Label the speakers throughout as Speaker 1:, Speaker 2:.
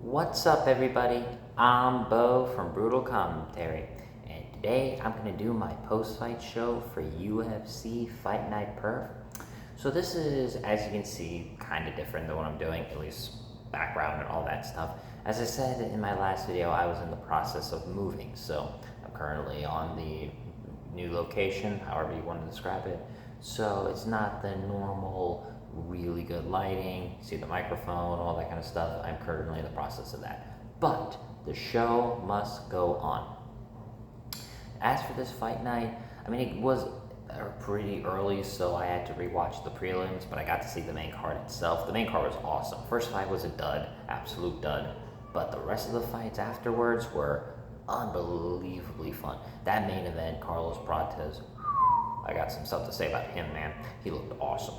Speaker 1: What's up, everybody? I'm Bo from Brutal Commentary, and today I'm going to do my post-fight show for UFC Fight Night Perth. So this is, as you can see, kind of different than what I'm doing, at least background and all that stuff. As I said in my last video, I was in the process of moving, so I'm currently on the new location, however you want to describe it. So it's not the normal really good lighting, see the microphone, all that kind of stuff. I'm currently in the process of that. But the show must go on. As for this fight night, I mean, it was pretty early, so I had to rewatch the prelims, but I got to see the main card itself. The main card was awesome. First fight was a dud, absolute dud. But the rest of the fights afterwards were unbelievably fun. That main event, Carlos Prates, I got some stuff to say about him, man. He looked awesome.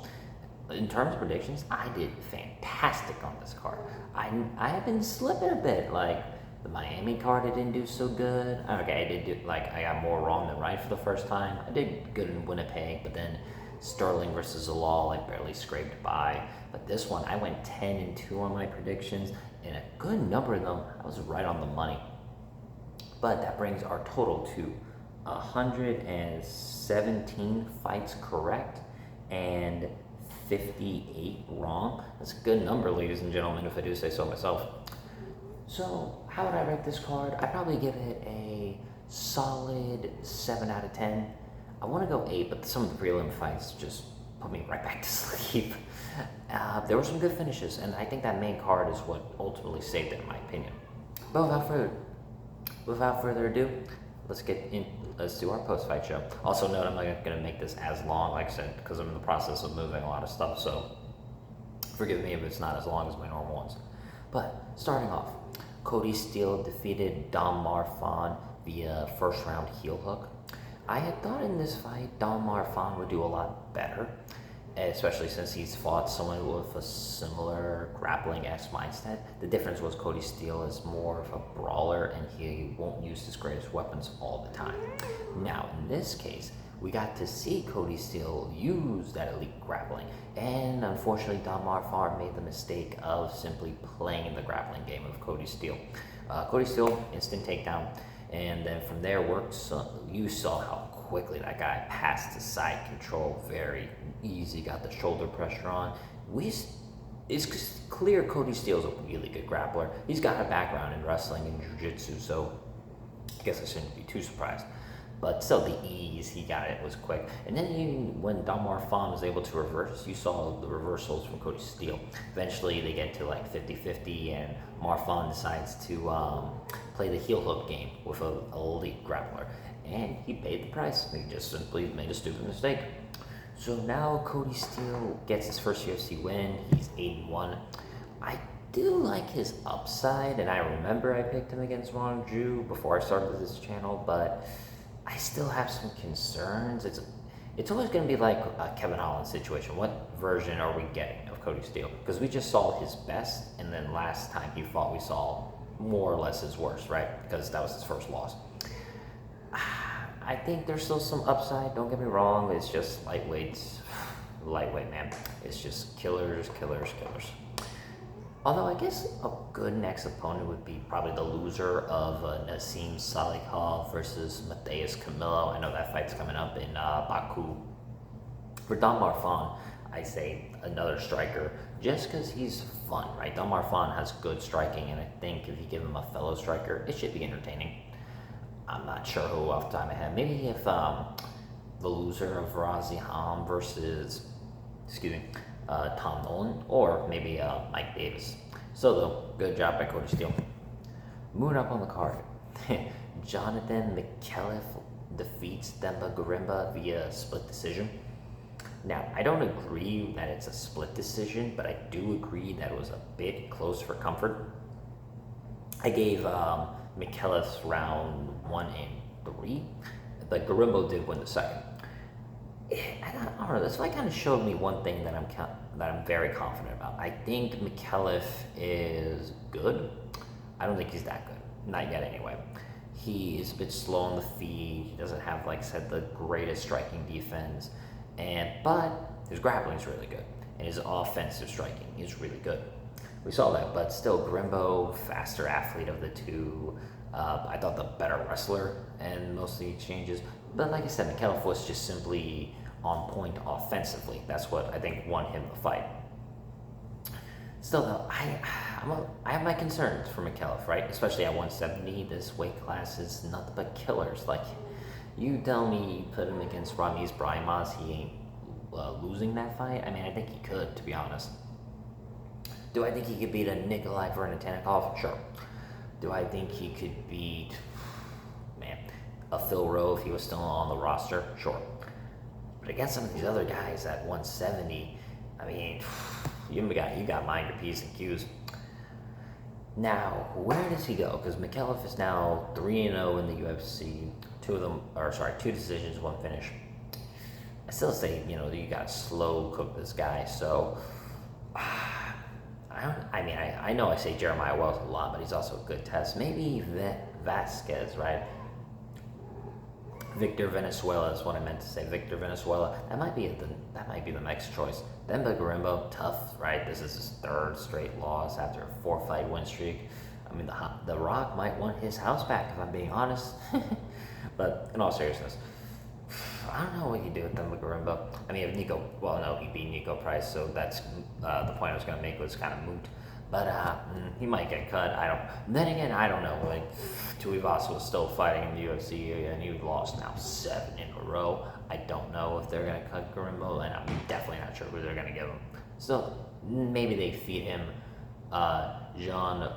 Speaker 1: In terms of predictions, I did fantastic on this card. I have been slipping a bit. Like the Miami card, I didn't do so good. Okay, I did do, like, I got more wrong than right for the first time. I did good in Winnipeg, but then Sterling versus Zalal, I barely scraped by. But this one, I went 10-2 on my predictions, and a good number of them, I was right on the money. But that brings our total to 117 fights correct and 58 wrong. That's a good number, ladies and gentlemen, if I do say so myself. So how would I rate this card? I'd probably give it a solid 7 out of 10. I want to go 8, but some of the prelim fights just put me right back to sleep. There were some good finishes, and I think that main card is what ultimately saved it, in my opinion. But without further ado, let's do our post-fight show. Also note, I'm not going to make this as long, like I said, because I'm in the process of moving a lot of stuff, so forgive me if it's not as long as my normal ones. But starting off, Cody Steele defeated Dom Marfan via first round heel hook. I had thought in this fight Dom Marfan would do a lot better, especially since he's fought someone with a similar grappling-esque mindset. The difference was Cody Steele is more of a brawler, and he won't use his greatest weapons all the time. Now, in this case, we got to see Cody Steele use that elite grappling, and unfortunately, Dom Marfan made the mistake of simply playing the grappling game of Cody Steele. Cody Steele, instant takedown, and then from there worked. So you saw how quickly that guy passed to side control, very easy, got the shoulder pressure on. It's clear Cody Steele's a really good grappler. He's got a background in wrestling and jiu-jitsu, so I guess I shouldn't be too surprised. But still, the ease he got it was quick. And then when Dom Marfan was able to reverse, you saw the reversals from Cody Steele. Eventually, they get to like 50-50, and Marfan decides to play the heel hook game with an elite grappler. And he paid the price. He just simply made a stupid mistake. So now Cody Steele gets his first UFC win. He's 8-1. I do like his upside, and I remember I picked him against Ron Ju before I started this channel, but I still have some concerns. It's always going to be like a Kevin Holland situation. What version are we getting of Cody Steele? Because we just saw his best, and then last time he fought, we saw more or less his worst, right? Because that was his first loss. I think there's still some upside, don't get me wrong. It's just lightweight, man. It's just killers. Although I guess a good next opponent would be probably the loser of Nassim Salikhov versus Matheus Camilo. I know that fight's coming up in Baku. For Dom Marfan, I say another striker, just because he's fun, right? Dom Marfan has good striking, and I think if you give him a fellow striker, it should be entertaining. I'm not sure who off the top of my head. Maybe if the loser of Razi Ham versus, Tom Nolan, or maybe Mike Davis. So though, good job by Cody Steele. Moving up on the card, Jonathan McKelliff defeats Demba Gorimba via split decision. Now, I don't agree that it's a split decision, but I do agree that it was a bit close for comfort. I gave McKelliff's round 1 and 3, but Gorimbo did win the second. I don't know, this fight kind of showed me one thing that I'm very confident about. I think McKelliff is good. I don't think he's that good. Not yet, anyway. He is a bit slow on the feet. He doesn't have, like I said, the greatest striking defense. But his grappling is really good. And his offensive striking is really good. We saw that, but still, Grimbo, faster athlete of the two. I thought the better wrestler in most of the exchanges. But like I said, McKelliff was just simply on point offensively. That's what I think won him the fight. Still, though, I have my concerns for McKelliff, right? Especially at 170, this weight class is nothing but killers. Like, you tell me you put him against Ramiz Brahimaz, he ain't losing that fight? I mean, I think he could, to be honest. Do I think he could beat a Nikolai Vernatanikov? Sure. Do I think he could beat, a Phil Rowe if he was still on the roster? Sure. But against some of these other guys at 170, I mean, you got mind your P's and Q's. Now, where does he go? Because McKelliff is now 3-0 in the UFC. Two decisions, one finish. I still say, you got to slow cook this guy. So, I know I say Jeremiah Wells a lot, but he's also a good test. Maybe Vasquez, right? Victor Venezuela is what I meant to say. Victor Venezuela. That might be the next choice. Then Garimbo, tough, right? This is his third straight loss after a 4-fight win streak. I mean, the Rock might want his house back, if I'm being honest. But in all seriousness, I don't know what you do with Garimbo. I mean, if he beat Nico Price, so that's the point I was going to make was kind of moot. But he might get cut. Then again, I don't know. Like, Tuivasa was still fighting in the UFC, and he lost now 7 in a row. I don't know if they're going to cut Garimbo, and I'm definitely not sure who they're going to give him. So maybe they feed him John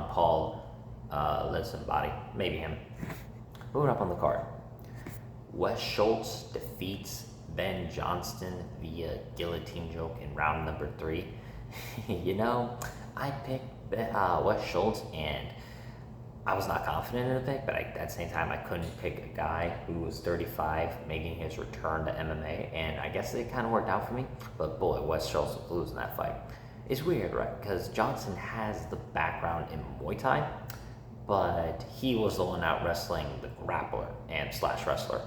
Speaker 1: Paul Lisenbody. Maybe him. Moving up on the card. Wes Schultz defeats Ben Johnston via guillotine choke in round number 3. I picked Wes Schultz, and I was not confident in the pick, but at the same time, I couldn't pick a guy who was 35, making his return to MMA, and I guess it kind of worked out for me. But boy, Wes Schultz was losing that fight. It's weird, right? Because Johnson has the background in Muay Thai, but he was the one out wrestling the grappler and / wrestler.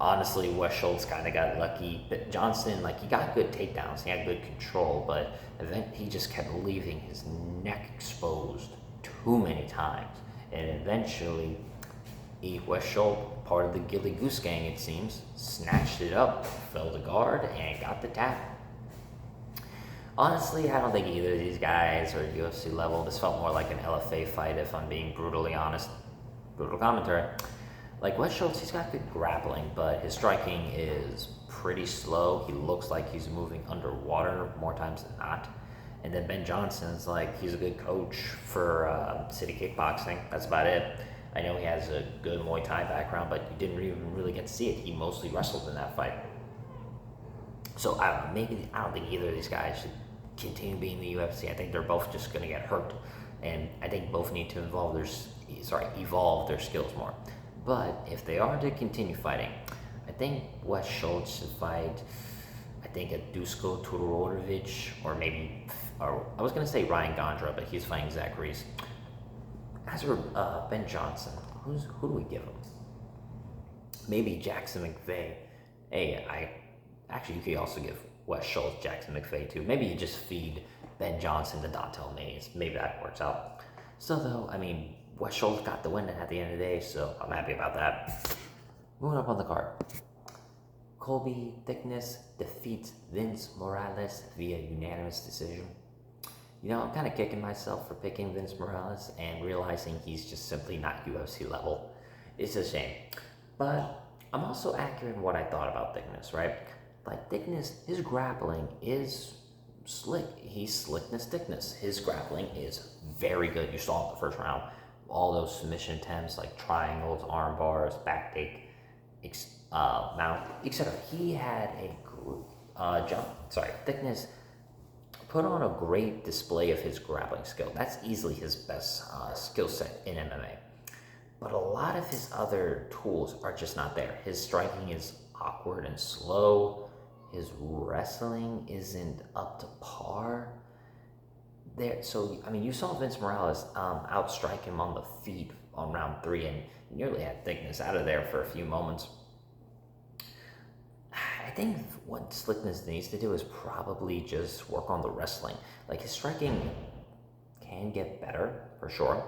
Speaker 1: Honestly, Wes Schultz kind of got lucky, but Johnson, he got good takedowns, he had good control, but then he just kept leaving his neck exposed too many times, and eventually, Wes Schultz, part of the Gilly Goose Gang, it seems, snatched it up, fell to guard, and got the tap. Honestly, I don't think either of these guys are UFC level. This felt more like an LFA fight, if I'm being brutally honest. Brutal commentary. Like Wes Schultz, he's got good grappling, but his striking is pretty slow. He looks like he's moving underwater more times than not. And then Ben Johnson's he's a good coach for City Kickboxing. That's about it. I know he has a good Muay Thai background, but you didn't even really get to see it. He mostly wrestled in that fight. So I don't know. I don't think either of these guys should continue being in the UFC. I think they're both just going to get hurt, and I think both need to evolve their skills more. But if they are to continue fighting, I think Wes Schultz should fight, I think, a Dusko Todorovic, or I was going to say Ryan Gondra, but he's fighting Zach Reese. As for Ben Johnson, who do we give him? Maybe Jackson McVeigh. Hey, you could also give Wes Schultz Jackson McVeigh too. Maybe you just feed Ben Johnson to Dontel Mays. Maybe that works out. Still though, Wes Schultz got the win at the end of the day, so I'm happy about that. Moving up on the card. Colby Thickness defeats Vince Morales via unanimous decision. I'm kind of kicking myself for picking Vince Morales and realizing he's just simply not UFC level. It's a shame. But I'm also accurate in what I thought about Thickness, right? Thickness, his grappling is slick. He's slickness Thickness. His grappling is very good. You saw it in the first round. All those submission attempts, triangles, arm bars, back take, mount, etc. He had Thickness put on a great display of his grappling skill. That's easily his best skill set in MMA. But a lot of his other tools are just not there. His striking is awkward and slow. His wrestling isn't up to par. You saw Vince Morales outstrike him on the feet on round 3 and nearly had Thickness out of there for a few moments. I think what Slickness needs to do is probably just work on the wrestling. Like his striking can get better for sure,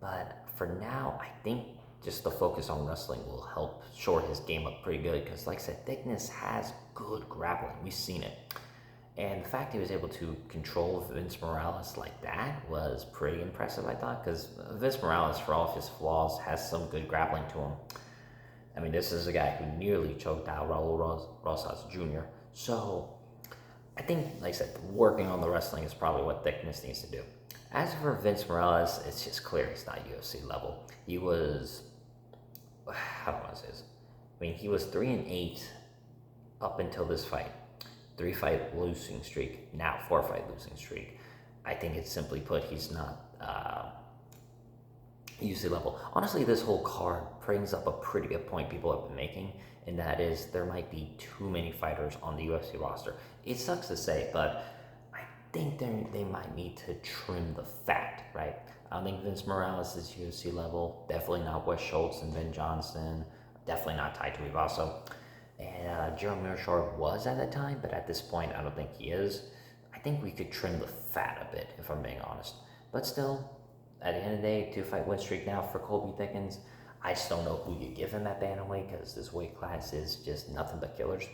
Speaker 1: but for now, I think just the focus on wrestling will help shore his game up pretty good. Because, like I said, Thickness has good grappling. We've seen it. And the fact he was able to control Vince Morales like that was pretty impressive, I thought, because Vince Morales, for all of his flaws, has some good grappling to him. I mean, this is a guy who nearly choked out Raul Rosas Jr. So, I think, like I said, working on the wrestling is probably what Thickness needs to do. As for Vince Morales, it's just clear he's not UFC level. He was, how do I say this? I mean, he was 3-8 up until this fight. 3-fight losing streak, now 4-fight losing streak. I think it's simply put, he's not UFC level. Honestly, this whole card brings up a pretty good point people have been making, and that is there might be too many fighters on the UFC roster. It sucks to say, but I think they might need to trim the fat, right? I don't think Vince Morales is UFC level. Definitely not Wes Schultz and Ben Johnson. Definitely not Tai Tuivasa. And Jerome Mearshart was at that time, but at this point, I don't think he is. I think we could trim the fat a bit, if I'm being honest. But still, at the end of the day, 2-fight win streak now for Colby Thickens. I just don't know who you give him that bantamweight because this weight class is just nothing but killers.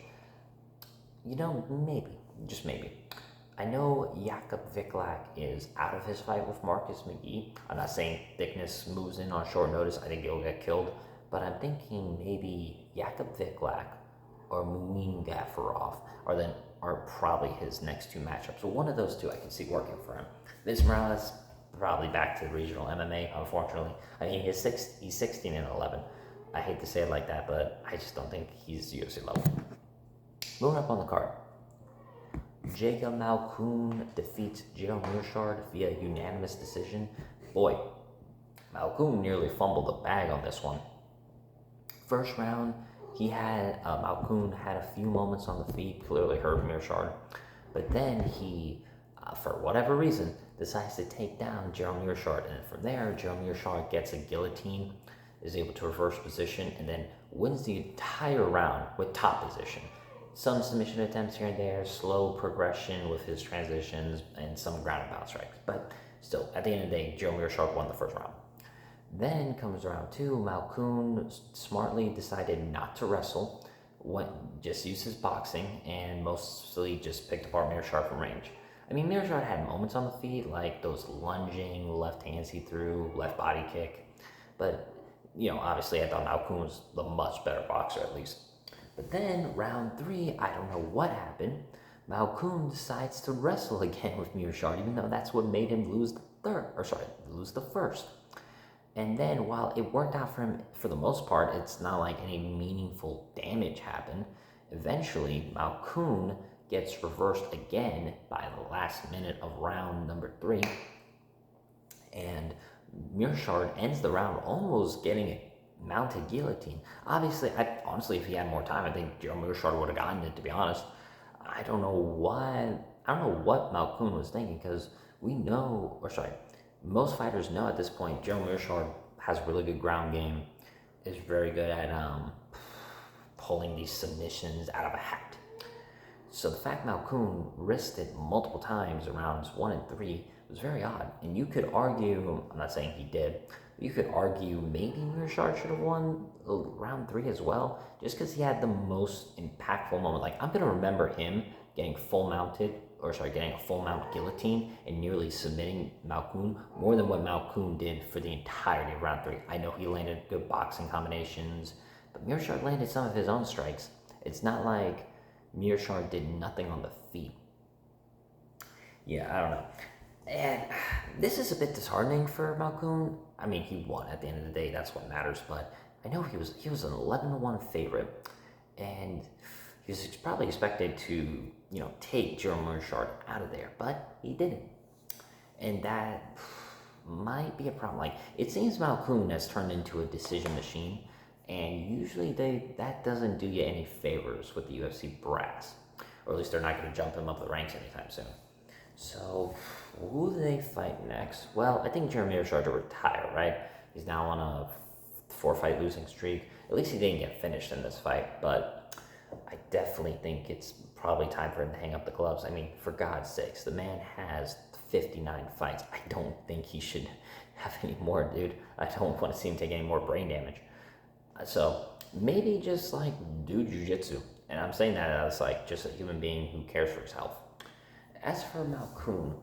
Speaker 1: You know, maybe, just maybe. I know Jakub Viklak is out of his fight with Marcus McGee. I'm not saying Thickness moves in on short notice. I think he'll get killed. But I'm thinking maybe Jakub Viklak or Mumin Gafarov are probably his next two matchups. So one of those two I can see working for him. Vince Morales, probably back to regional MMA, unfortunately. I mean, he's 16-11. I hate to say it like that, but I just don't think he's UFC level. Moving up on the card. Jacob Malkoun defeats Gerald Mearshart via unanimous decision. Boy, Malkoun nearly fumbled the bag on this one. First round, Malkoun had a few moments on the feet, clearly hurt Mearshart, but then he, for whatever reason, decides to take down Gerald Mearshart, and from there, Gerald Mearshart gets a guillotine, is able to reverse position, and then wins the entire round with top position. Some submission attempts here and there, slow progression with his transitions, and some ground and pound strikes, but still, at the end of the day, Gerald Mearshart won the first round. Then comes round two. Malkoun smartly decided not to wrestle, just used his boxing, and mostly just picked apart Mearshart from range. I mean, Mearshart had moments on the feet, like those lunging left hands he threw, left body kick. But, you know, obviously I thought Malkoun was the much better boxer at least. But then round three, I don't know what happened. Malkoun decides to wrestle again with Mearshart, even though that's what made him lose the first. And then while it worked out for him for the most part, it's not like any meaningful damage happened. Eventually, Malkoun gets reversed again by the last minute of round number 3. And Mearshart ends the round almost getting a mounted guillotine. Obviously, if he had more time, I think Gerald Mearshart would have gotten it, to be honest. I don't know what Malkoun was thinking, because most fighters know at this point Gerald Mearshart has really good ground game, is very good at pulling these submissions out of a hat. So the fact Malkoun risked it multiple times in rounds 1 and 3 was very odd. And you could argue, I'm not saying he did, but you could argue maybe Mearshart should have won round 3 as well, just because he had the most impactful moment. Like, I'm going to remember him getting a full mount guillotine and nearly submitting Malkoun more than what Malkoun did for the entirety of round 3. I know he landed good boxing combinations, but Mearshart landed some of his own strikes. It's not like Mearshart did nothing on the feet. Yeah, I don't know. And this is a bit disheartening for Malkoun. I mean, he won at the end of the day. That's what matters. But I know he was an 11-1 favorite, and he was probably expected to, take Gerald Mearshart out of there, but he didn't. And that might be a problem. Like, it seems Malkoun has turned into a decision machine, and usually that doesn't do you any favors with the UFC brass, or at least they're not going to jump him up the ranks anytime soon. So, who do they fight next? Well, I think Gerald Mearshart will retire, right? He's now on a 4-fight losing streak. At least he didn't get finished in this fight, but I definitely think it's probably time for him to hang up the gloves. I mean, for God's sakes, the man has 59 fights. I don't think he should have any more, dude. I don't want to see him take any more brain damage. So maybe just like do jujitsu. And I'm saying that as like just a human being who cares for his health. As for Malkoun,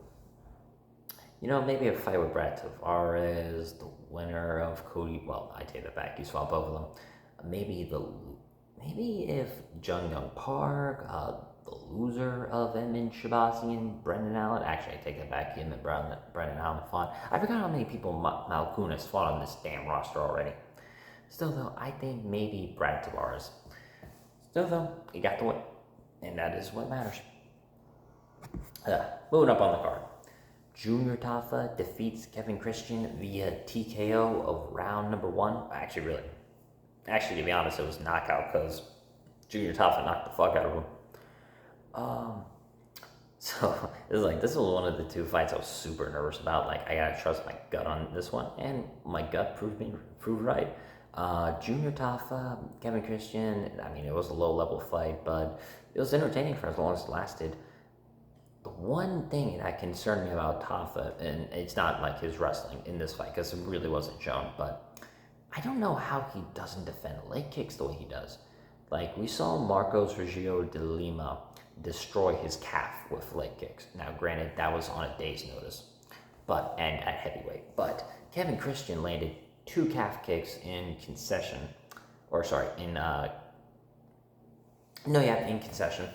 Speaker 1: maybe a fight with Brad Tavares, the winner of Cody. Well, I take that back. He's fought both of them. Maybe if Jung Young Park, the loser of Edmund Shabazian, Brendan Allen. Actually, I take that back. Him and Brendan Allen fought. I forgot how many people Malkoun has fought on this damn roster already. Still, though, I think maybe Brad Tavares. Still, though, he got the win, and that is what matters. Moving up on the card. Junior Tafa defeats Kevin Christian via TKO of round number 1. Actually, to be honest, it was knockout because Junior Tafa knocked the fuck out of him. So this was one of the 2 fights I was super nervous about. Like, I gotta trust my gut on this one, and my gut proved right. Junior Tafa, Kevin Christian. I mean, it was a low level fight, but it was entertaining for as long as it lasted. The one thing that concerned me about Tafa, and it's not like his wrestling in this fight because it really wasn't shown, but I don't know how he doesn't defend leg kicks the way he does. Like, we saw Marcos Regio de Lima destroy his calf with leg kicks. Now, granted, that was on a day's notice, and at heavyweight. But Kevin Christian landed 2 calf kicks in concession. In concession.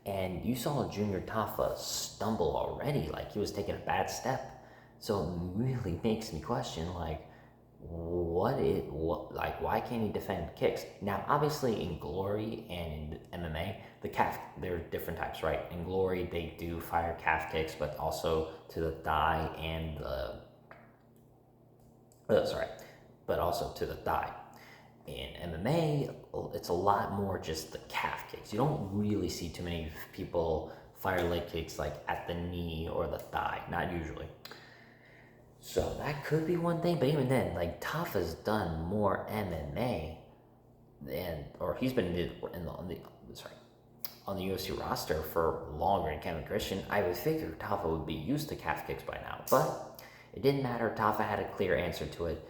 Speaker 1: And you saw Junior Tafa stumble already, like he was taking a bad step. So it really makes me question, like, why can't he defend kicks? Now, obviously, in Glory and in MMA, there are different types, right? In Glory, they do fire calf kicks, but also to the thigh and but also to the thigh. In MMA, it's a lot more just the calf kicks. You don't really see too many people fire leg kicks like at the knee or the thigh, not usually. So that could be one thing, but even then, like, Tafa's done more MMA he's been on the UFC roster for longer than Kevin Christian. I would figure Tafa would be used to calf kicks by now, but it didn't matter. Tafa had a clear answer to it.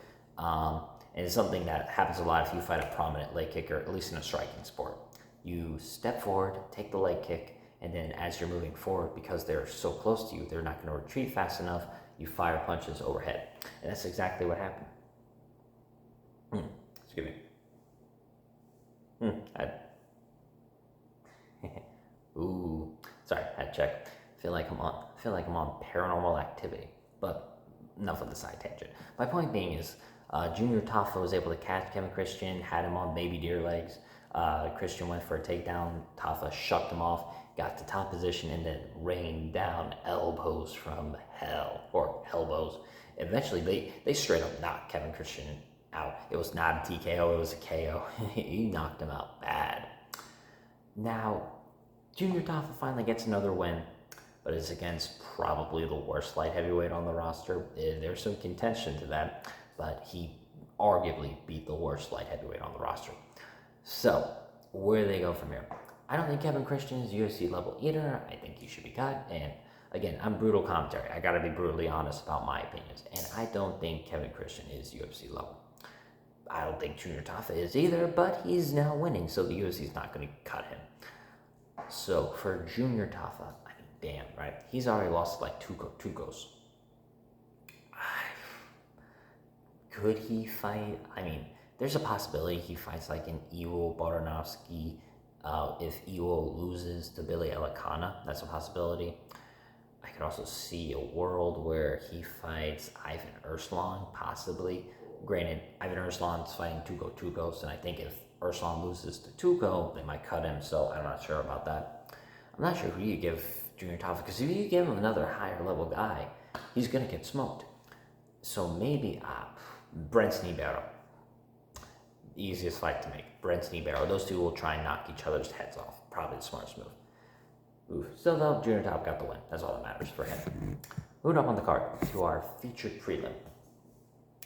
Speaker 1: And it's something that happens a lot if you fight a prominent leg kicker, at least in a striking sport. You step forward, take the leg kick, and then as you're moving forward, because they're so close to you, they're not going to retreat fast enough, you fire punches overhead. And that's exactly what happened. Excuse me. Ooh, sorry, I had to check. I feel like I'm on Paranormal Activity, but enough of the side tangent. My point being is, Junior Tafa was able to catch Kevin Christian, had him on baby deer legs. Christian went for a takedown. Tafa shucked him off, got to top position, and then rained down elbows from hell, or elbows. Eventually, they straight up knocked Kevin Christian out. It was not a TKO, it was a KO. He knocked him out bad. Now, Junior Tafa finally gets another win, but it's against probably the worst light heavyweight on the roster. There's some contention to that, but he arguably beat the worst light heavyweight on the roster. So, where do they go from here? I don't think Kevin Christian is UFC level either. I think he should be cut. And again, I'm brutal commentary. I gotta be brutally honest about my opinions. And I don't think Kevin Christian is UFC level. I don't think Junior Tafa is either, but he's now winning, so the UFC's not gonna cut him. So for Junior Tafa, I mean, damn, right? He's already lost like two goes. Could he fight? I mean, there's a possibility he fights like an Iwo Baranovsky. If Iwo loses to Billy Elikana, that's a possibility. I could also see a world where he fights Ivan Erslan, possibly. Granted, Ivan Erslan's fighting Tuco, and I think if Erslan loses to Tuco, they might cut him, so I'm not sure about that. I'm not sure who you give Junior Tafa, because if you give him another higher level guy, he's going to get smoked. So maybe Brent Sneebaro. Easiest fight to make. Brent Sneebaro. Those two will try and knock each other's heads off. Probably the smartest move. Still though, Junior Tafa got the win. That's all that matters for him. Moving up on the card to our featured prelim.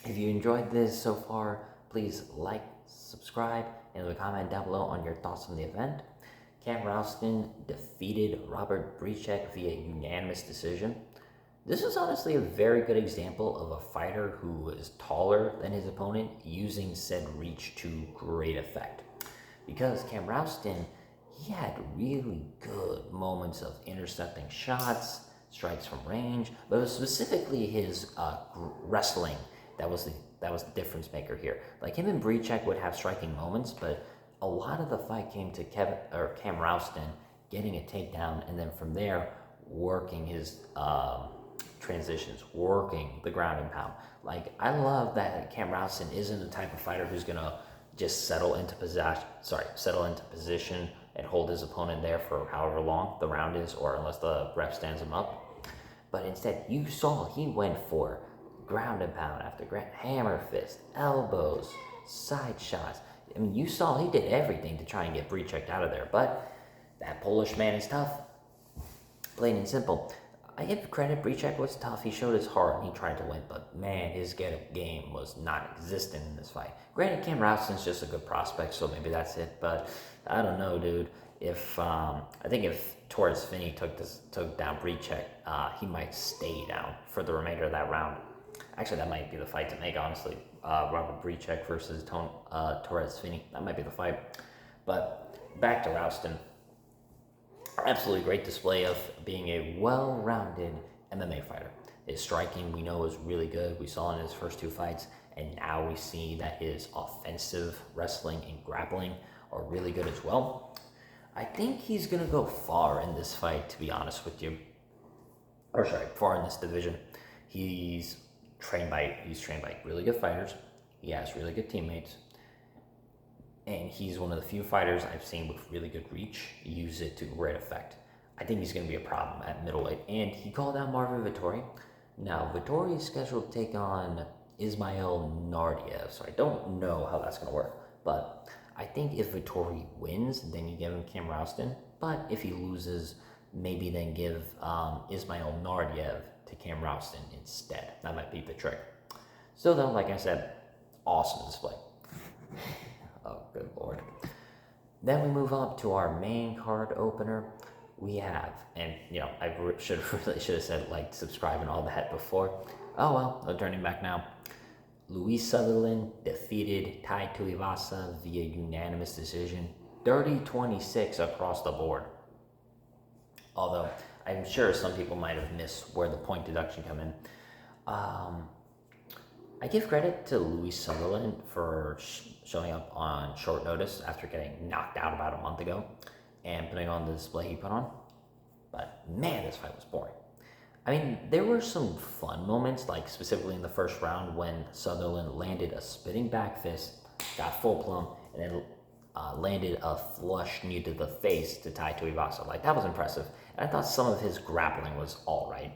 Speaker 1: If you enjoyed this so far, please like, subscribe, and leave a comment down below on your thoughts on the event. Cam Ralston defeated Robert Bricek via unanimous decision. This is honestly a very good example of a fighter who is taller than his opponent using said reach to great effect. Because Cam Ralston, he had really good moments of intercepting shots, strikes from range, but it was specifically his wrestling that was the difference maker here. Like him and Bricek would have striking moments, but a lot of the fight came to Cam Ralston getting a takedown, and then from there working his transitions, working the ground and pound. Like I love that Cam Ralston isn't the type of fighter who's gonna just settle into position and hold his opponent there for however long the round is, or unless the ref stands him up. But instead, you saw he went for ground and pound after hammer fist, elbows, side shots. I mean, you saw he did everything to try and get Bricek out of there. But that Polish man is tough, plain and simple. I give credit, Bricek was tough. He showed his heart and he tried to win, but man, his get-up game was non-existent in this fight. Granted, Cam Ralston's just a good prospect, so maybe that's it, but I don't know, dude. I think if Torres Finney took down Bricek, he might stay down for the remainder of that round. Actually, that might be the fight to make, honestly. Robert Bricek versus Torres Finney. That might be the fight. But back to Ralston. Absolutely great display of being a well-rounded MMA fighter. His striking, we know, is really good. We saw in his first two fights, and now we see that his offensive wrestling and grappling are really good as well. I think he's going to go far in this fight, to be honest with you. Far in this division. He's trained by really good fighters. He has really good teammates. And he's one of the few fighters I've seen with really good reach use it to great effect. I think he's going to be a problem at middleweight. And he called out Marvin Vettori. Now, Vettori is scheduled to take on Ismail Nardiev, so I don't know how that's going to work. But I think if Vettori wins, then you give him Cam Ralston. But if he loses, maybe then give Ismail Nardiev to Cam Ralston instead. That might be the trick. Still though, like I said, awesome display. Oh, good lord. Then we move up to our main card opener. We have, and I should have said like, subscribe, and all that before. Oh well, no turning back now. Luis Sutherland defeated Tai Tuivasa via unanimous decision, 30-26 across the board. Although I'm sure some people might have missed where the point deduction come in. I give credit to Luis Sutherland for showing up on short notice after getting knocked out about a month ago and putting on the display he put on. But man, this fight was boring. I mean, there were some fun moments, like specifically in the first round when Sutherland landed a spinning back fist, got full plumb, and then landed a flush knee to the face to Tai Tuivasa. Like, that was impressive. And I thought some of his grappling was all right.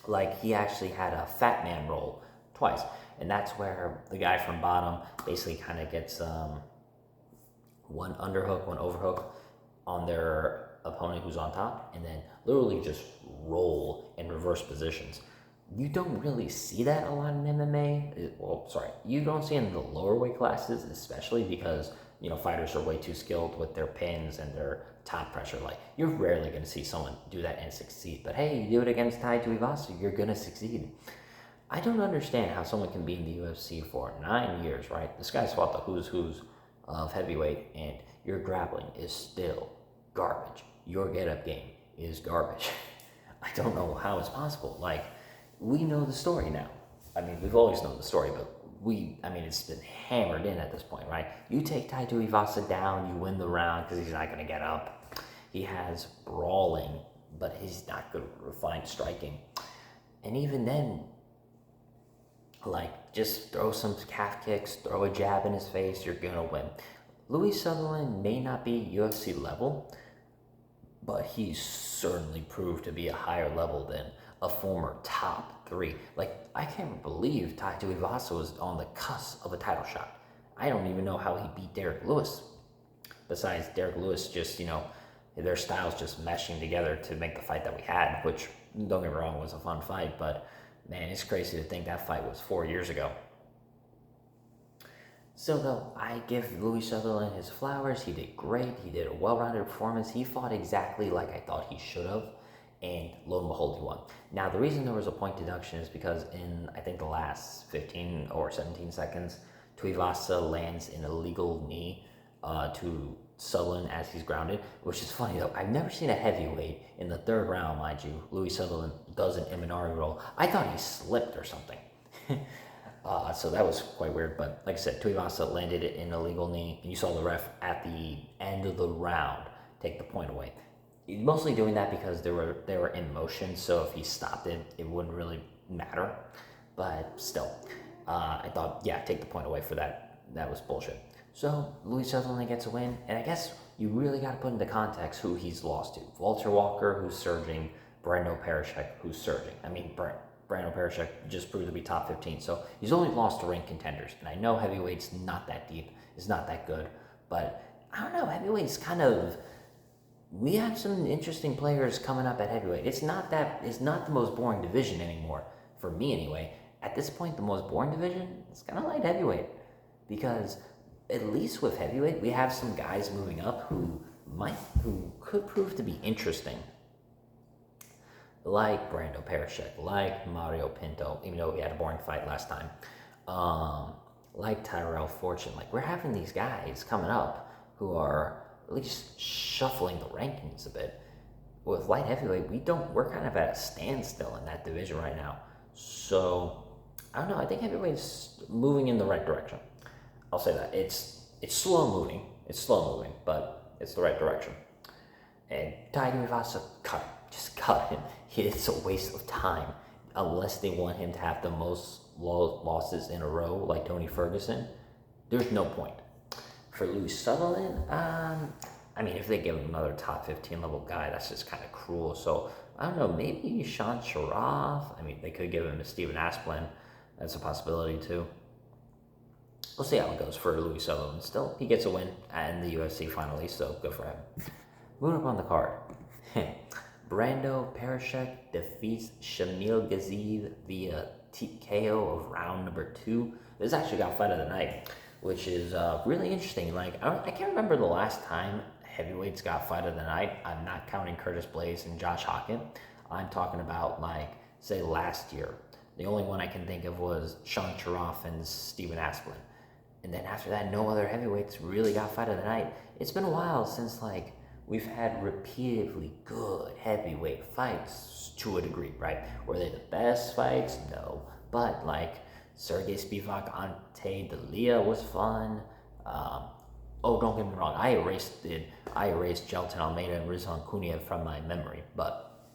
Speaker 1: Like, he actually had a fat man roll twice. And that's where the guy from bottom basically kind of gets one underhook, one overhook on their opponent who's on top, and then literally just roll in reverse positions. You don't really see that a lot in MMA. You don't see it in the lower weight classes, especially because fighters are way too skilled with their pins and their top pressure. Like, you're rarely going to see someone do that and succeed. But hey, you do it against Tai Tuivasa, you're going to succeed. I don't understand how someone can be in the UFC for 9 years, right? This guy's fought the who's of heavyweight, and your grappling is still garbage. Your get-up game is garbage. I don't know how it's possible. Like, we know the story now. I mean, we've always known the story, but it's been hammered in at this point, right? You take Tai Tuivasa down, you win the round because he's not going to get up. He has brawling, but he's not good at refined striking. And even then, like, just throw some calf kicks, throw a jab in his face, you're going to win. Luis Sutherland may not be UFC level, but he's certainly proved to be a higher level than a former top 3. Like, I can't believe Tai Tuivasa was on the cusp of a title shot. I don't even know how he beat Derek Lewis. Besides, Derek Lewis just, their styles just meshing together to make the fight that we had, which, don't get me wrong, was a fun fight, but man, it's crazy to think that fight was 4 years ago. Still, though, I give Louis Sutherland his flowers. He did great. He did a well-rounded performance. He fought exactly like I thought he should have, and lo and behold, he won. Now, the reason there was a point deduction is because in, I think, the last 15 or 17 seconds, Tuivasa lands an illegal knee to Sutherland as he's grounded, which is funny, though. I've never seen a heavyweight in the third round, mind you. Louis Sutherland does an Imanari roll. I thought he slipped or something. So that was quite weird, but like I said, Tuivasa landed it in a legal knee, and you saw the ref at the end of the round take the point away. He's mostly doing that because they were in motion, so if he stopped it, it wouldn't really matter. But still, I thought, yeah, take the point away for that. That was bullshit. So Louis Sutherland gets a win, and I guess you really got to put into context who he's lost to. Walter Walker, who's surging, Brando Perishek, who's surging. I mean, Brando Perishek just proved to be top 15. So he's only lost to ranked contenders. And I know heavyweight's not that deep. It's not that good. But I don't know. Heavyweight's kind of... We have some interesting players coming up at heavyweight. It's not the most boring division anymore. For me, anyway. At this point, the most boring division is kind of light heavyweight. Because at least with heavyweight, we have some guys moving up who could prove to be interesting. Like Brando Perishek, like Mario Pinto, even though he had a boring fight last time, like Tyrell Fortune. Like, we're having these guys coming up who are at least shuffling the rankings a bit. With light heavyweight, we're kind of at a standstill in that division right now. So, I don't know, I think heavyweight's moving in the right direction. I'll say that. It's slow moving, but it's the right direction. And Tiger Tuivasa, just cut him. It's a waste of time unless they want him to have the most losses in a row like Tony Ferguson. There's no point. For Louis Sutherland, I mean, if they give him another top 15 level guy, that's just kind of cruel. So, I don't know, maybe Sean Sharaf. I mean, they could give him to Stephen Asplin. That's a possibility, too. We'll see how it goes for Louis Sutherland. Still, he gets a win in the UFC finally, so good for him. Moving up on the card. Brando Perishek defeats Shamil Gaziev via TKO of round number 2. This actually got fight of the night, which is really interesting. Like, I can't remember the last time heavyweights got fight of the night. I'm not counting Curtis Blaydes and Josh Hocken. I'm talking about, like, say last year. The only one I can think of was Sean Sharaf and Stephen Asplin. And then after that, no other heavyweights really got fight of the night. It's been a while since, like, we've had repeatedly good heavyweight fights to a degree, right? Were they the best fights? No. But, like, Sergey Spivak, Ante D'Elia was fun. Don't get me wrong. I erased Gelton Almeida and Rizwan Kuniev from my memory. But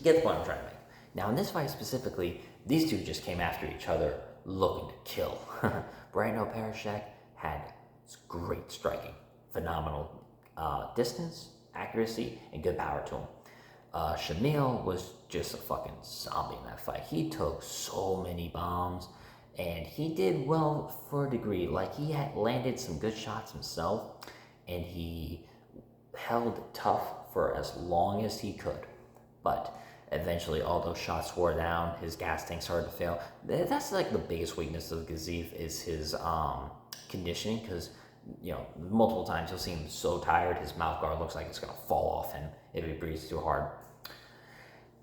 Speaker 1: get the point I'm trying to make. Now, in this fight specifically, these two just came after each other looking to kill. Brando Perishek had great striking. Phenomenal distance, accuracy, and good power to him. Shamil was just a fucking zombie in that fight. He took so many bombs, and he did well for a degree. Like, he had landed some good shots himself, and he held tough for as long as he could. But eventually, all those shots wore down. His gas tank started to fail. That's like the biggest weakness of Gaziev is his conditioning, because multiple times you'll see him so tired, his mouth guard looks like it's going to fall off him if he breathes too hard.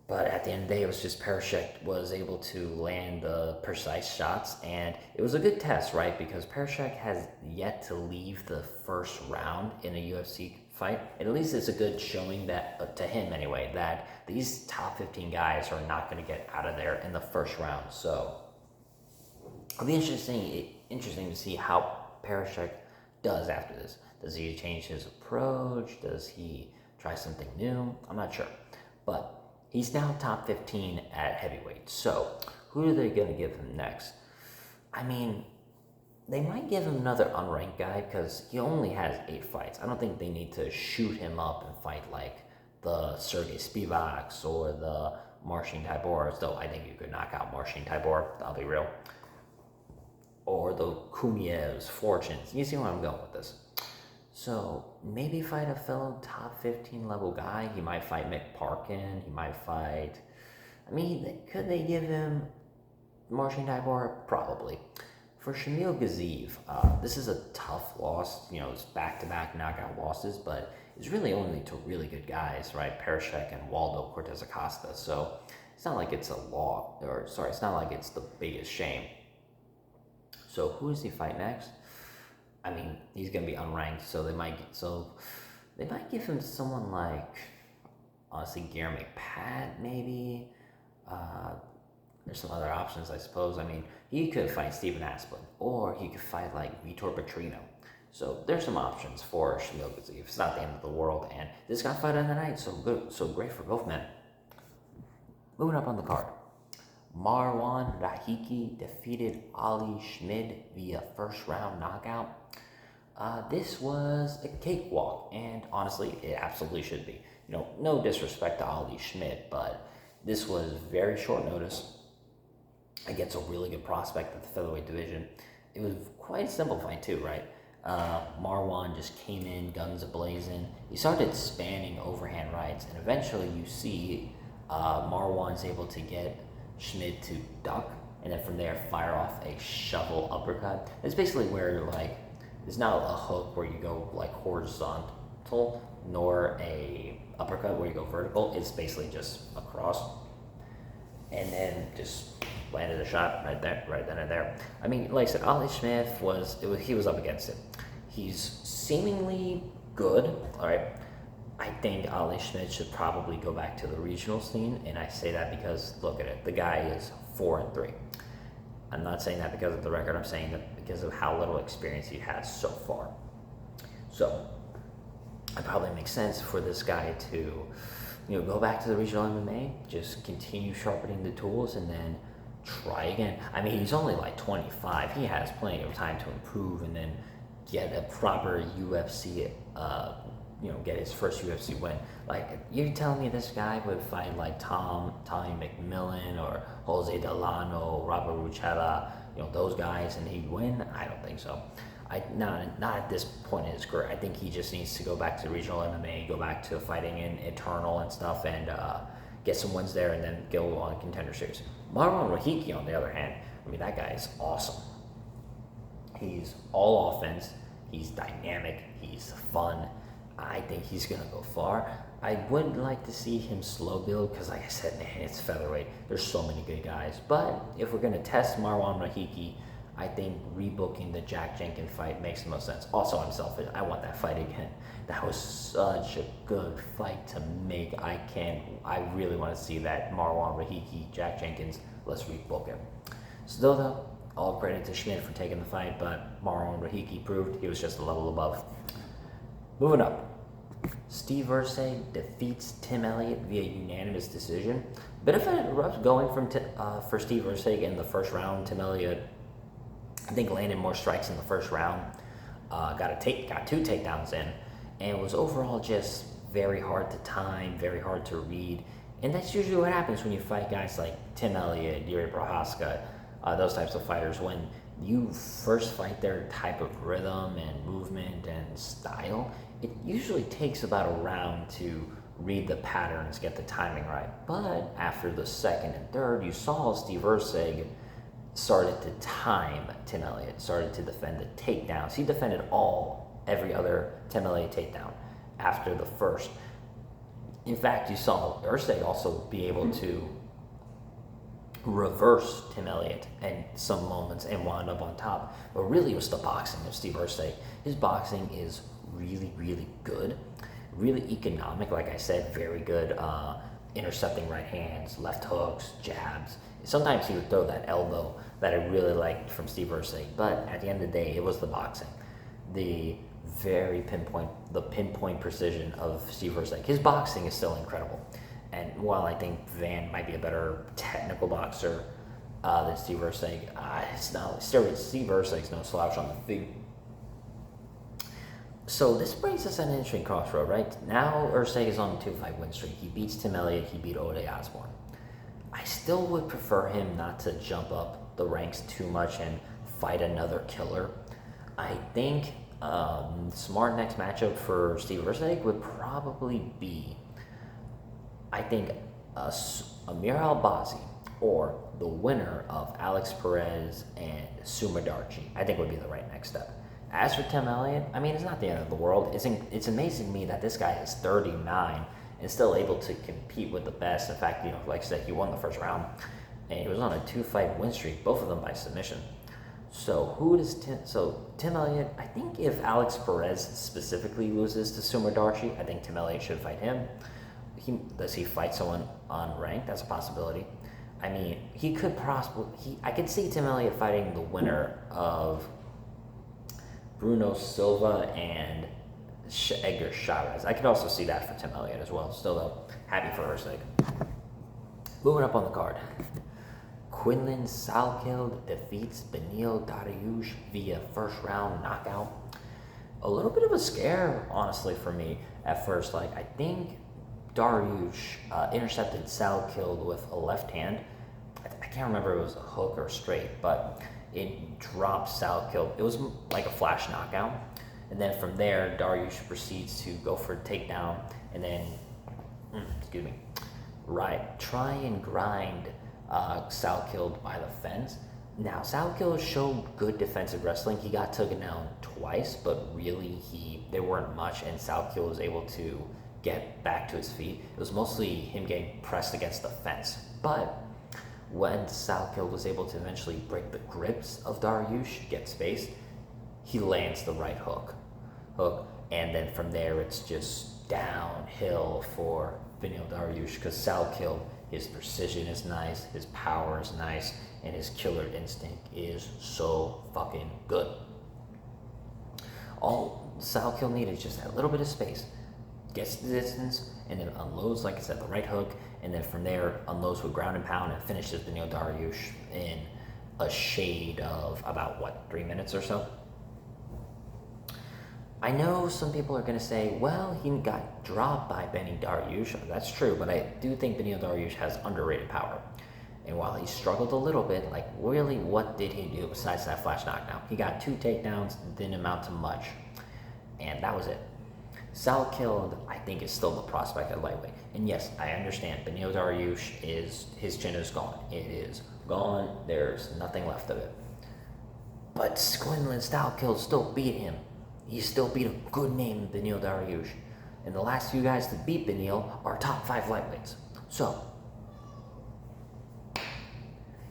Speaker 1: But at the end of the day, it was just Perishek was able to land the precise shots, and it was a good test, right? Because Perishek has yet to leave the first round in a UFC fight. And at least it's a good showing that, to him anyway, that these top 15 guys are not going to get out of there in the first round. So it'll be interesting to see how Perishek does after this. Does he change his approach? Does he try something new? I'm not sure. But he's now top 15 at heavyweight. So who are they going to give him next? I mean, they might give him another unranked guy because he only has 8 fights. I don't think they need to shoot him up and fight like the Sergey Spivaks or the Marcin Tybors, though I think you could knock out Marcin Tybor, I'll be real. Or the Kumievs, Fortunes. You see where I'm going with this. So maybe fight a fellow top 15 level guy. He might fight Mick Parkin. He might fight... I mean, could they give him Marcin Tybor? Probably. For Shamil Gaziev, this is a tough loss. You know, it's back-to-back knockout losses, but it's really only to really good guys, right? Perishek and Waldo Cortez Acosta. So it's not like it's a it's not like it's the biggest shame. So who does he fight next? I mean, he's gonna be unranked, so they might give him someone like, honestly, Garen McPat maybe. There's some other options, I suppose. I mean, he could fight Stephen Asplin, or he could fight like Vitor Petrino. So there's some options for Shamil Gaziev. It's not the end of the world, and this got fight of the night, so good, so great for both men. Moving up on the card, Marwan Rahiki defeated Ali Schmid via first round knockout. This was a cakewalk, and honestly, it absolutely should be. You know, no disrespect to Ali Schmid, but this was very short notice against a really good prospect at the featherweight division. It was quite a simple fight too, right? Marwan just came in, guns a-blazing. He started spanning overhand rights, and eventually you see Marwan's able to get Schmid to duck, and then from there fire off a shovel uppercut. It's basically where you're like, it's not a hook where you go like horizontal, nor a uppercut where you go vertical. It's basically just a cross, and then just landed a shot right there, right then and there. I mean, like I said, Ali Schmid he was up against it. He's seemingly good, all right. I think Ali Schmid should probably go back to the regional scene, and I say that because look at it, the guy is 4-3. I'm not saying that because of the record. I'm saying that because of how little experience he has so far. So it probably makes sense for this guy to, you know, go back to the regional MMA, just continue sharpening the tools, and then try again. I mean, he's only like 25. He has plenty of time to improve and then get a proper UFC, get his first UFC win. Like, you're telling me this guy would fight like Tommy McMillan or Jose Delano, Robert Ruchella, those guys, and he'd win? I don't think so. Not at this point in his career. I think he just needs to go back to regional MMA, go back to fighting in Eternal and stuff, and get some wins there, and then go on Contender Series. Marwan Rahiki, on the other hand, I mean, that guy is awesome. He's all offense. He's dynamic. He's fun. I think he's going to go far. I would like to see him slow build because, like I said, man, it's featherweight. There's so many good guys. But if we're going to test Marwan Rahiki, I think rebooking the Jack Jenkins fight makes the most sense. Also, I'm selfish. I want that fight again. That was such a good fight to make. I really want to see that Marwan Rahiki, Jack Jenkins. Let's rebook him. Still, though, all credit to Schmid for taking the fight, but Marwan Rahiki proved he was just a level above. Moving up. Steve Ursay defeats Tim Elliott via unanimous decision. Bit of an abrupt going for Steve Ursay in the first round. Tim Elliott, I think, landed more strikes in the first round. Got 2 takedowns in, and was overall just very hard to time, very hard to read. And that's usually what happens when you fight guys like Tim Elliott, Yuri Prohaska, those types of fighters. When you first fight their type of rhythm and movement and style, it usually takes about a round to read the patterns, get the timing right. But after the second and third, you saw Steve Ursay started to time Tim Elliott, started to defend the takedowns. He defended every other Tim Elliott takedown after the first. In fact, you saw Ursay also be able to reverse Tim Elliott in some moments and wound up on top. But really, it was the boxing of Steve Ursay. His boxing is really, really good, really economic. Like I said, very good intercepting right hands, left hooks, jabs. Sometimes he would throw that elbow that I really liked from Steve Ursay. But at the end of the day, it was the boxing, the very pinpoint precision of Steve Ursay. His boxing is still incredible. And while I think Van might be a better technical boxer than Steve Ursay, Steve Ursay's no slouch on the feet. So this brings us at an interesting crossroad, right? Now Ursay is on a 2-fight win streak. He beats Tim Elliott. He beat Ode Osborne. I still would prefer him not to jump up the ranks too much and fight another killer. I think smart next matchup for Steve Ursay would probably be, I think, Amir Albazi or the winner of Alex Perez and Sumadarchi, I think would be the right next step. As for Tim Elliott, I mean, it's not the end of the world. It's amazing to me that this guy is 39 and still able to compete with the best. In fact, like I said, he won the first round, and he was on a 2-fight win streak, both of them by submission. So Tim Elliott, I think if Alex Perez specifically loses to Sumadarchi, I think Tim Elliott should fight him. Does he fight someone unranked? That's a possibility. I mean, he could I could see Tim Elliott fighting the winner of Bruno Silva and Edgar Chavez. I could also see that for Tim Elliott as well. Still, though, happy for her sake. Moving up on the card. Quinlan Salkild defeats Beneil Dariush via first round knockout. A little bit of a scare, honestly, for me at first. Like, I think Dariush intercepted Salkild with a left hand. I can't remember if it was a hook or straight, but it dropped Salkild. It was like a flash knockout. And then from there, Dariush proceeds to go for a takedown and then, try and grind Salkild by the fence. Now, Salkild showed good defensive wrestling. He got taken down twice, but really they weren't much, and Salkild was able to get back to his feet. It was mostly him getting pressed against the fence. But when Salkild was able to eventually break the grips of Dariush, get space, he lands the right hook, and then from there it's just downhill for Beneil Dariush, because Salkild, his precision is nice, his power is nice, and his killer instinct is so fucking good. All Salkild needed is just that little bit of space, gets the distance, and then unloads, like I said, the right hook, and then from there unloads with ground and pound and finishes Beneil Dariush in a shade of about 3 minutes or so. I know some people are going to say, well, he got dropped by Beneil Dariush. That's true, but I do think Beneil Dariush has underrated power. And while he struggled a little bit, like, really, what did he do besides that flash knockdown? He got 2 takedowns, didn't amount to much, and that was it. Salkild, I think, is still the prospect at lightweight. And yes, I understand, Beneil Dariush his chin is gone. It is gone. There's nothing left of it. But Quinlan Salkild still beat him. He still beat a good name, Beneil Dariush. And the last few guys to beat Beneil are top 5 lightweights. So,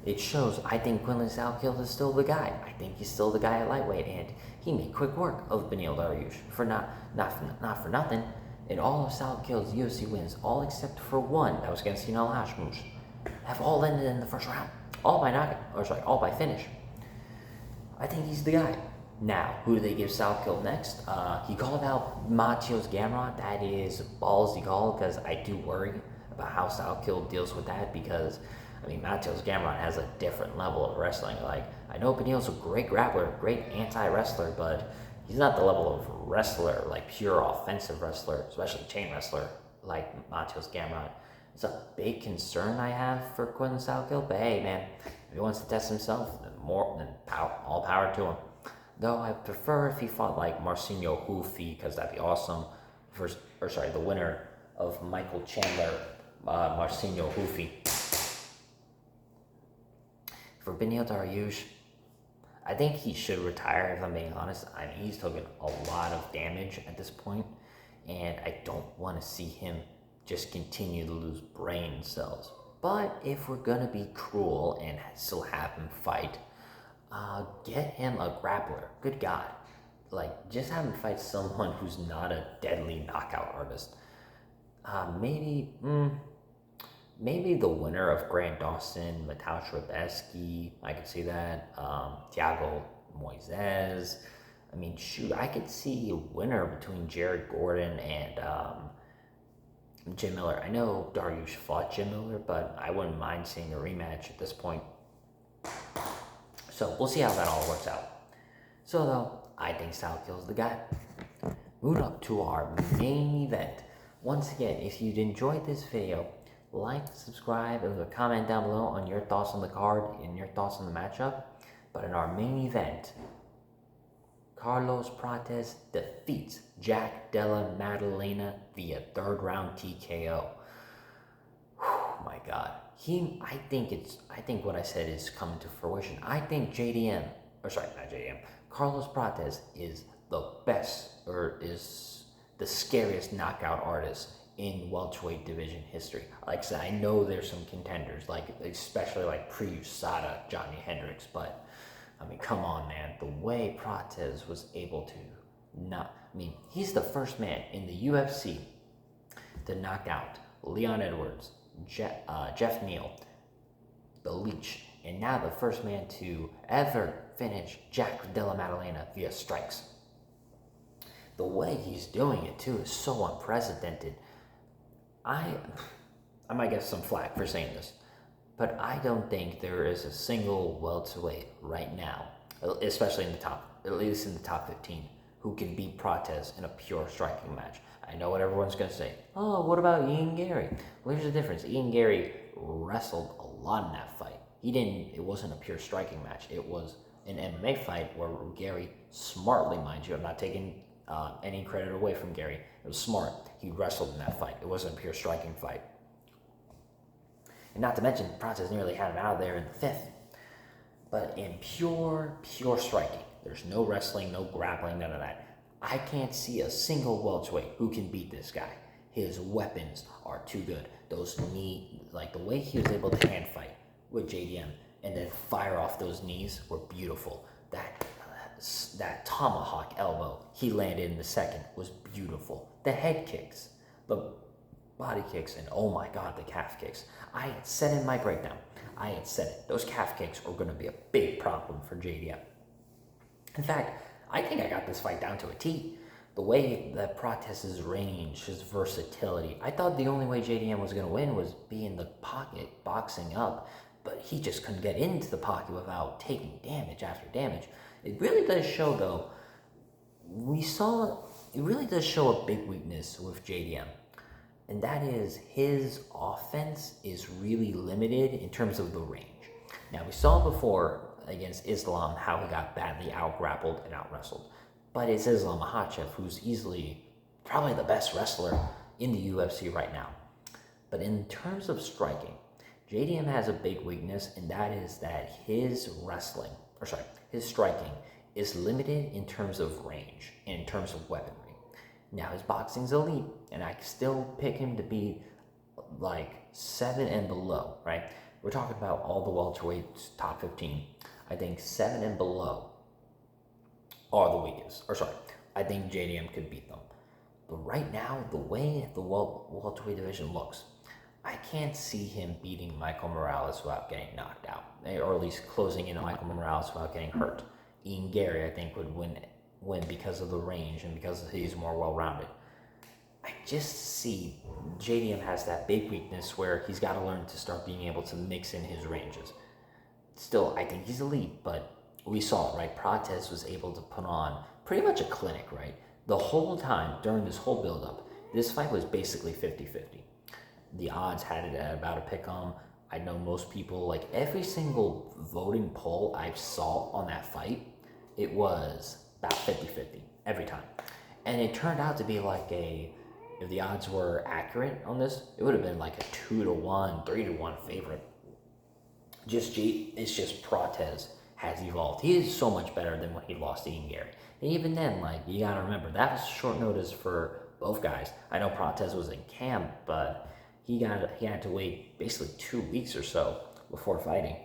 Speaker 1: it shows, I think Quinlan Salkild is still the guy. I think he's still the guy at lightweight, and he made quick work of Beneil Dariush. For not for nothing, in all of Salkild's UFC wins, all except for one, that was against Sinal Hashmouche, have all ended in the first round. All by knockout, all by finish. I think he's the guy. Now, who do they give Salkild next? He called out Matheus Gamrot. That is a ballsy call, because I do worry about how Salkild deals with that, because, I mean, Matheus Gamrot has a different level of wrestling. Like, I know Beneil's a great grappler, great anti-wrestler, but he's not the level of wrestler, like pure offensive wrestler, especially chain wrestler, like Matheus Gamrot. It's a big concern I have for Quinlan Salkild, but hey, man, if he wants to test himself, then all power to him. Though I prefer if he fought like Marcinho Hufi, because that'd be awesome. The winner of Michael Chandler, Marcinho Hufi. For Beneil Dariush, I think he should retire, if I'm being honest. I mean, he's taken a lot of damage at this point, and I don't want to see him just continue to lose brain cells. But if we're going to be cruel and still have him fight, get him a grappler. Good God. Like, just have him fight someone who's not a deadly knockout artist. Maybe the winner of Grant Dawson, Mateusz Rebecki. I could see that. Thiago Moises. I mean, shoot, I could see a winner between Jared Gordon and Jim Miller. I know Dariush fought Jim Miller, but I wouldn't mind seeing a rematch at this point. So we'll see how that all works out. So though, I think Salkild's the guy. Moving up to our main event. Once again, if you'd enjoyed this video, like, subscribe, and leave a comment down below on your thoughts on the card and your thoughts on the matchup. But in our main event, Carlos Prates defeats Jack Della Maddalena via 3rd round TKO. My God. I think what I said is coming to fruition. I think not JDM, Carlos Prates is the best, or is the scariest knockout artist in welterweight division history. Like I said, I know there's some contenders, especially like pre-USADA, Johnny Hendricks, but I mean, come on, man. The way Prates was able to he's the first man in the UFC to knock out Leon Edwards, Jeff Neal, the Leech, and now the first man to ever finish Jack Della Maddalena via strikes. The way he's doing it, too, is so unprecedented. I might get some flack for saying this, but I don't think there is a single welterweight right now, especially at least in the top 15, who can beat Prates in a pure striking match. I know what everyone's going to say. Oh, what about Ian Gary? Well, here's the difference. Ian Gary wrestled a lot in that fight. It wasn't a pure striking match. It was an MMA fight where Gary smartly, mind you, I'm not taking any credit away from Gary. It was smart. He wrestled in that fight. It wasn't a pure striking fight. And not to mention, Prates nearly had him out of there in the fifth. But in pure striking, there's no wrestling, no grappling, none of that. I can't see a single welterweight who can beat this guy. His weapons are too good. Those the way he was able to hand fight with JDM and then fire off those knees were beautiful. That tomahawk elbow he landed in the second was beautiful. The head kicks, the body kicks, and oh my God, the calf kicks. I had said in my breakdown, those calf kicks are going to be a big problem for JDM. In fact, I think I got this fight down to a T. The way that Prates' range, his versatility, I thought the only way JDM was going to win was be in the pocket, boxing up, but he just couldn't get into the pocket without taking damage after damage. It really does show, though, it really does show a big weakness with JDM, and that is his offense is really limited in terms of the range. Now, we saw before against Islam how he got badly out-grappled and out-wrestled, but it's Islam Makhachev, who's easily probably the best wrestler in the UFC right now. But in terms of striking, JDM has a big weakness, and that is that his striking is limited in terms of range and in terms of weaponry. Now, his boxing's elite, and I still pick him to be like 7 and below, right? We're talking about all the welterweights, top 15. I think 7 and below are the weakest. I think JDM could beat them. But right now, the way the welterweight division looks, I can't see him beating Michael Morales without getting knocked out, or at least closing in on Michael Morales without getting hurt. Ian Gary, I think, would win because of the range and because he's more well-rounded. I just see JDM has that big weakness where he's got to learn to start being able to mix in his ranges. Still, I think he's elite, but we saw it, right? Prates was able to put on pretty much a clinic, right? The whole time, during this whole build-up, this fight was basically 50-50. The odds had it at about a pick-em. I know most people, like every single voting poll I saw on that fight, it was about 50-50 every time. And it turned out to be if the odds were accurate on this, it would have been like a 2-1, 3-1 favorite. It's just Prates has evolved. He is so much better than when he lost to Ian Gary. And even then, you gotta remember, that was short notice for both guys. I know Prates was in camp, but he had to wait basically 2 weeks or so before fighting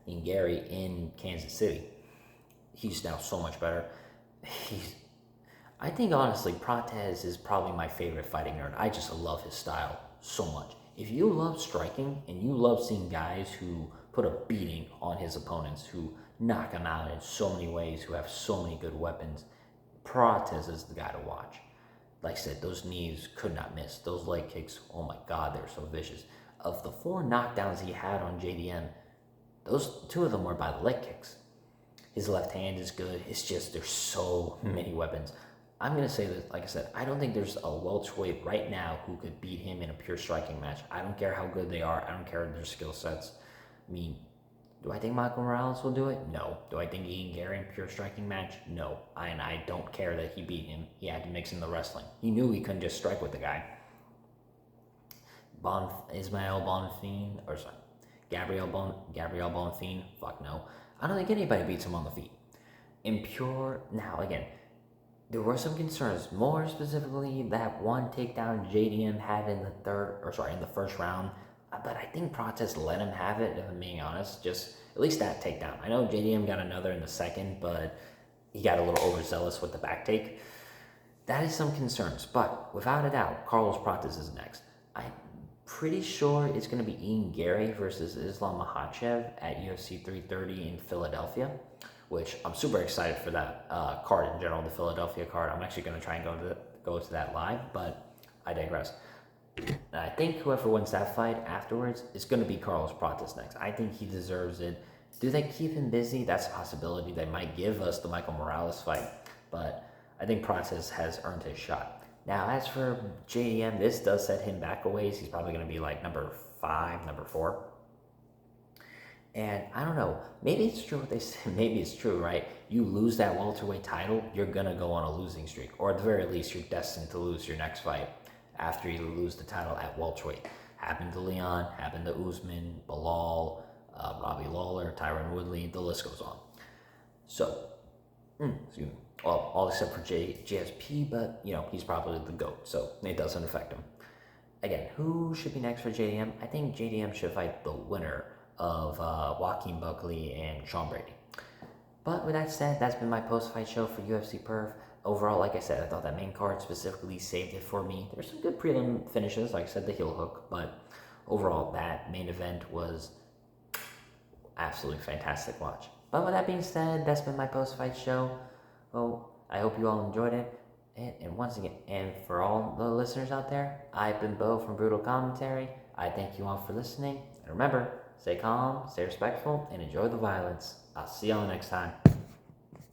Speaker 1: Ian Gary in Kansas City. He's now so much better. I think honestly, Prates is probably my favorite fighting nerd. I just love his style so much. If you love striking and you love seeing guys who put a beating on his opponents, who knock them out in so many ways, who have so many good weapons, Prates is the guy to watch. Like I said, those knees could not miss. Those leg kicks, oh my God, they're so vicious. Of the 4 knockdowns he had on JDM, those 2 of them were by the leg kicks. His left hand is good. It's just there's so many weapons. I'm going to say that, like I said, I don't think there's a welterweight right now who could beat him in a pure striking match. I don't care how good they are. I don't care their skill sets. I mean, do I think Michael Morales will do it? No. Do I think Ian Gary in a pure striking match? No. And I don't care that he beat him. He had to mix in the wrestling. He knew he couldn't just strike with the guy. Ismael Bonfim, or sorry, Gabriel Bonfim. Fuck no. I don't think anybody beats him on the feet. Impure. Now again, there were some concerns, more specifically that one takedown JDM had in the first round. But I think Prates let him have it, if I'm being honest. Just at least that takedown. I know JDM got another in the second, but he got a little overzealous with the back take. That is some concerns, but without a doubt, Carlos Prates is next. I'm pretty sure it's going to be Ian Gary versus Islam Makhachev at UFC 330 in Philadelphia, which I'm super excited for that card in general, the Philadelphia card. I'm actually going to try and go to that live, but I digress. And I think whoever wins that fight afterwards is going to be Carlos Prates next. I think he deserves it. Do they keep him busy? That's a possibility. They might give us the Michael Morales fight, but I think Prates has earned his shot. Now, as for JDM, this does set him back a ways. He's probably going to be like number 5, number 4. And I don't know, maybe it's true what they say, maybe it's true, right? You lose that welterweight title, you're going to go on a losing streak. Or at the very least, you're destined to lose your next fight after you lose the title at welterweight. Happened to Leon, happened to Usman, Bilal, Robbie Lawler, Tyron Woodley, the list goes on. So, excuse me. Well, all except for GSP, but, he's probably the GOAT, so it doesn't affect him. Again, who should be next for JDM? I think JDM should fight the winner of Joaquin Buckley and Sean Brady. But with that said, that's been my post-fight show for UFC Perth. Overall, like I said, I thought that main card specifically saved it for me. There's some good prelim finishes, like I said, the heel hook, but overall, that main event was absolutely fantastic watch. But with that being said, that's been my post-fight show. Well, I hope you all enjoyed it. And once again, and for all the listeners out there, I've been Bo from Brutal Commentary. I thank you all for listening. And remember, stay calm, stay respectful, and enjoy the violence. I'll see y'all next time.